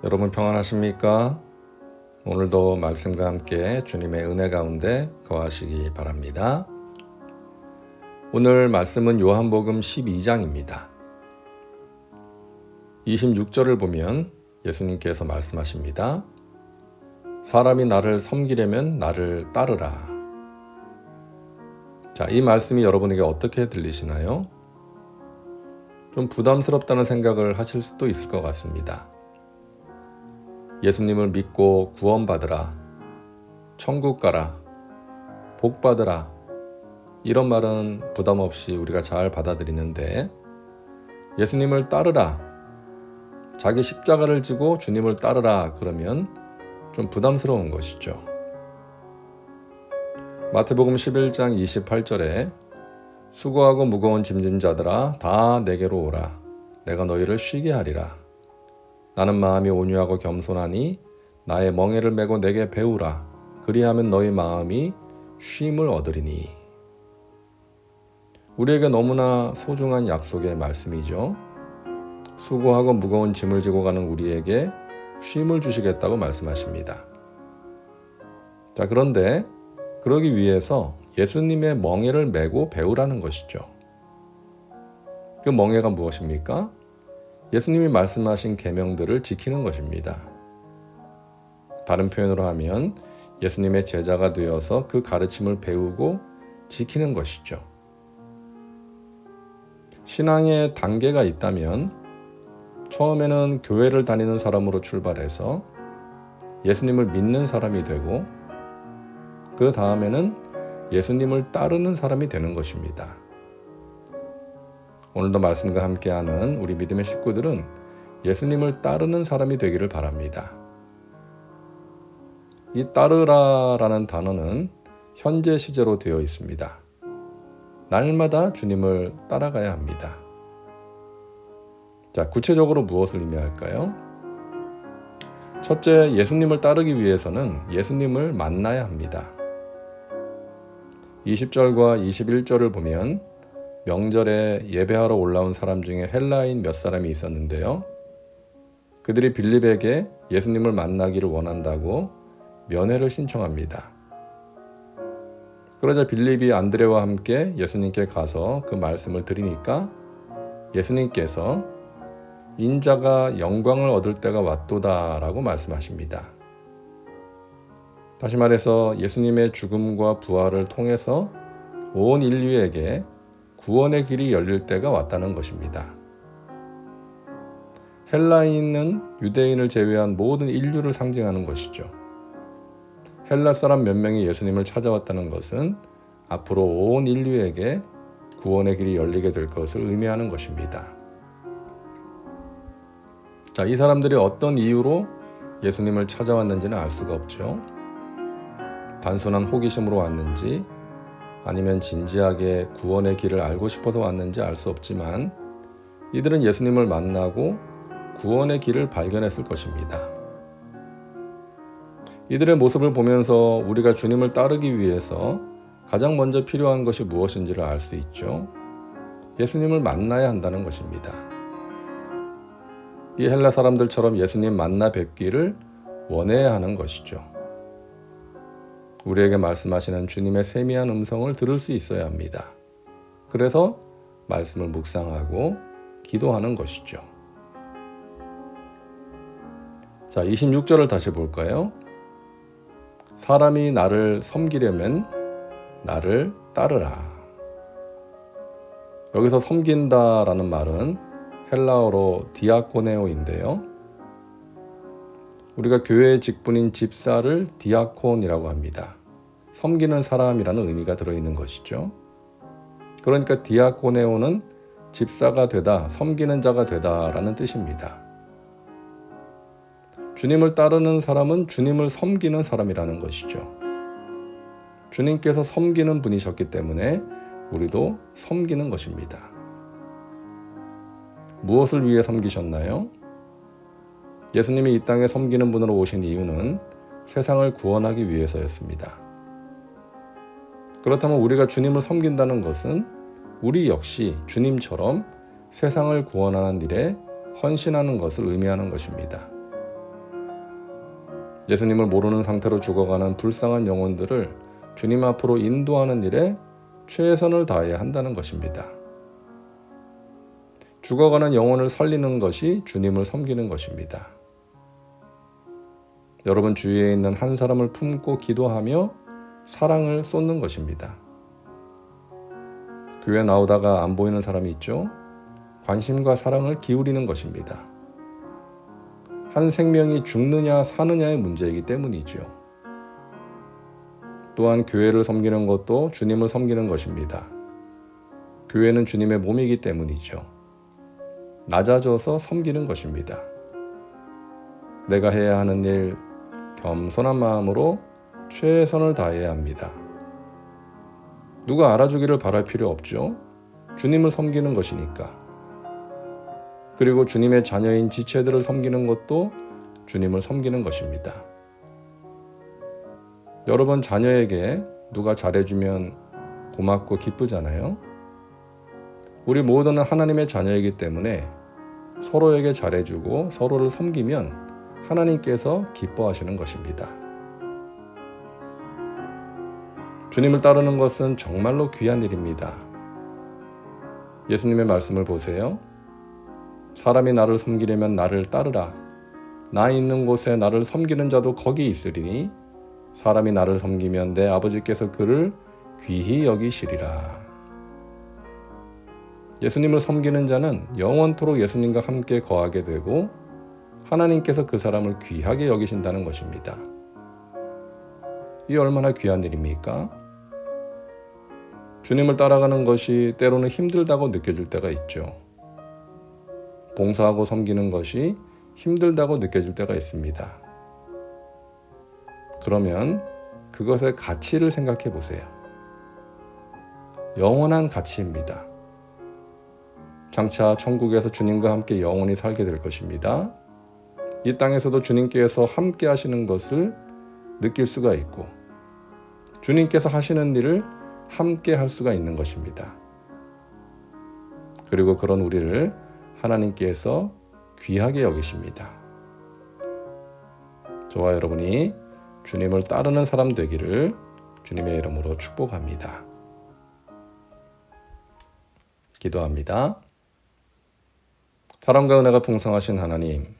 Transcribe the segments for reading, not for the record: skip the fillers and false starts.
여러분 평안하십니까? 오늘도 말씀과 함께 주님의 은혜 가운데 거하시기 바랍니다. 오늘 말씀은 요한복음 12장입니다. 26절을 보면 예수님께서 말씀하십니다. 사람이 나를 섬기려면 나를 따르라. 자, 이 말씀이 여러분에게 어떻게 들리시나요? 좀 부담스럽다는 생각을 하실 수도 있을 것 같습니다. 예수님을 믿고 구원받으라, 천국 가라, 복 받으라, 이런 말은 부담 없이 우리가 잘 받아들이는데, 예수님을 따르라, 자기 십자가를 지고 주님을 따르라 그러면 좀 부담스러운 것이죠. 마태복음 11장 28절에 수고하고 무거운 짐진 자들아 다 내게로 오라, 내가 너희를 쉬게 하리라. 나는 마음이 온유하고 겸손하니 나의 멍에를 메고 내게 배우라. 그리하면 너희 마음이 쉼을 얻으리니. 우리에게 너무나 소중한 약속의 말씀이죠. 수고하고 무거운 짐을 지고 가는 우리에게 쉼을 주시겠다고 말씀하십니다. 자, 그런데 그러기 위해서 예수님의 멍에를 메고 배우라는 것이죠. 그 멍에가 무엇입니까? 예수님이 말씀하신 계명들을 지키는 것입니다. 다른 표현으로 하면 예수님의 제자가 되어서 그 가르침을 배우고 지키는 것이죠. 신앙의 단계가 있다면 처음에는 교회를 다니는 사람으로 출발해서 예수님을 믿는 사람이 되고 그 다음에는 예수님을 따르는 사람이 되는 것입니다. 오늘도 말씀과 함께하는 우리 믿음의 식구들은 예수님을 따르는 사람이 되기를 바랍니다. 이 따르라라는 단어는 현재 시제로 되어 있습니다. 날마다 주님을 따라가야 합니다. 자, 구체적으로 무엇을 의미할까요? 첫째, 예수님을 따르기 위해서는 예수님을 만나야 합니다. 20절과 21절을 보면 명절에 예배하러 올라온 사람 중에 헬라인 몇 사람이 있었는데요. 그들이 빌립에게 예수님을 만나기를 원한다고 면회를 신청합니다. 그러자 빌립이 안드레와 함께 예수님께 가서 그 말씀을 드리니까 예수님께서 인자가 영광을 얻을 때가 왔도다 라고 말씀하십니다. 다시 말해서 예수님의 죽음과 부활을 통해서 온 인류에게 구원의 길이 열릴 때가 왔다는 것입니다. 헬라인은 유대인을 제외한 모든 인류를 상징하는 것이죠. 헬라 사람 몇 명이 예수님을 찾아왔다는 것은 앞으로 온 인류에게 구원의 길이 열리게 될 것을 의미하는 것입니다. 자, 이 사람들이 어떤 이유로 예수님을 찾아왔는지는 알 수가 없죠. 단순한 호기심으로 왔는지 아니면 진지하게 구원의 길을 알고 싶어서 왔는지 알 수 없지만 이들은 예수님을 만나고 구원의 길을 발견했을 것입니다. 이들의 모습을 보면서 우리가 주님을 따르기 위해서 가장 먼저 필요한 것이 무엇인지를 알 수 있죠. 예수님을 만나야 한다는 것입니다. 이 헬라 사람들처럼 예수님 만나 뵙기를 원해야 하는 것이죠. 우리에게 말씀하시는 주님의 세미한 음성을 들을 수 있어야 합니다. 그래서 말씀을 묵상하고 기도하는 것이죠. 자, 26절을 다시 볼까요? 사람이 나를 섬기려면 나를 따르라. 여기서 섬긴다라는 말은 헬라어로 디아코네오인데요. 우리가 교회의 직분인 집사를 디아콘이라고 합니다. 섬기는 사람이라는 의미가 들어있는 것이죠. 그러니까 디아코네오는 집사가 되다, 섬기는 자가 되다라는 뜻입니다. 주님을 따르는 사람은 주님을 섬기는 사람이라는 것이죠. 주님께서 섬기는 분이셨기 때문에 우리도 섬기는 것입니다. 무엇을 위해 섬기셨나요? 예수님이 이 땅에 섬기는 분으로 오신 이유는 세상을 구원하기 위해서였습니다. 그렇다면 우리가 주님을 섬긴다는 것은 우리 역시 주님처럼 세상을 구원하는 일에 헌신하는 것을 의미하는 것입니다. 예수님을 모르는 상태로 죽어가는 불쌍한 영혼들을 주님 앞으로 인도하는 일에 최선을 다해야 한다는 것입니다. 죽어가는 영혼을 살리는 것이 주님을 섬기는 것입니다. 여러분 주위에 있는 한 사람을 품고 기도하며 사랑을 쏟는 것입니다. 교회 나오다가 안 보이는 사람이 있죠? 관심과 사랑을 기울이는 것입니다. 한 생명이 죽느냐 사느냐의 문제이기 때문이죠. 또한 교회를 섬기는 것도 주님을 섬기는 것입니다. 교회는 주님의 몸이기 때문이죠. 낮아져서 섬기는 것입니다. 내가 해야 하는 일, 겸손한 마음으로 최선을 다해야 합니다. 누가 알아주기를 바랄 필요 없죠. 주님을 섬기는 것이니까. 그리고 주님의 자녀인 지체들을 섬기는 것도 주님을 섬기는 것입니다. 여러분 자녀에게 누가 잘해주면 고맙고 기쁘잖아요. 우리 모두는 하나님의 자녀이기 때문에 서로에게 잘해주고 서로를 섬기면 하나님께서 기뻐하시는 것입니다. 주님을 따르는 것은 정말로 귀한 일입니다. 예수님의 말씀을 보세요. 사람이 나를 섬기려면 나를 따르라. 나 있는 곳에 나를 섬기는 자도 거기 있으리니 사람이 나를 섬기면 내 아버지께서 그를 귀히 여기시리라. 예수님을 섬기는 자는 영원토록 예수님과 함께 거하게 되고 하나님께서 그 사람을 귀하게 여기신다는 것입니다. 이 얼마나 귀한 일입니까? 주님을 따라가는 것이 때로는 힘들다고 느껴질 때가 있죠. 봉사하고 섬기는 것이 힘들다고 느껴질 때가 있습니다. 그러면 그것의 가치를 생각해 보세요. 영원한 가치입니다. 장차 천국에서 주님과 함께 영원히 살게 될 것입니다. 이 땅에서도 주님께서 함께 하시는 것을 느낄 수가 있고 주님께서 하시는 일을 함께 할 수가 있는 것입니다. 그리고 그런 우리를 하나님께서 귀하게 여기십니다. 저와 여러분이 주님을 따르는 사람 되기를 주님의 이름으로 축복합니다. 기도합니다. 사랑과 은혜가 풍성하신 하나님,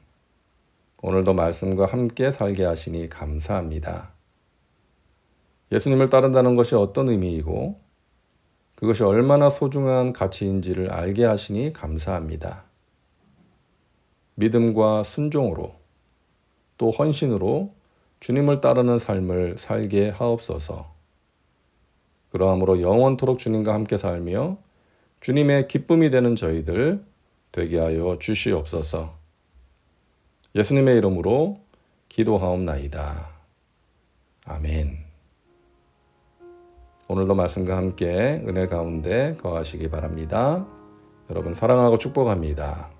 오늘도 말씀과 함께 살게 하시니 감사합니다. 예수님을 따른다는 것이 어떤 의미이고 그것이 얼마나 소중한 가치인지를 알게 하시니 감사합니다. 믿음과 순종으로 또 헌신으로 주님을 따르는 삶을 살게 하옵소서. 그러함으로 영원토록 주님과 함께 살며 주님의 기쁨이 되는 저희들 되게 하여 주시옵소서. 예수님의 이름으로 기도하옵나이다. 아멘. 오늘도 말씀과 함께 은혜 가운데 거하시기 바랍니다. 여러분 사랑하고 축복합니다.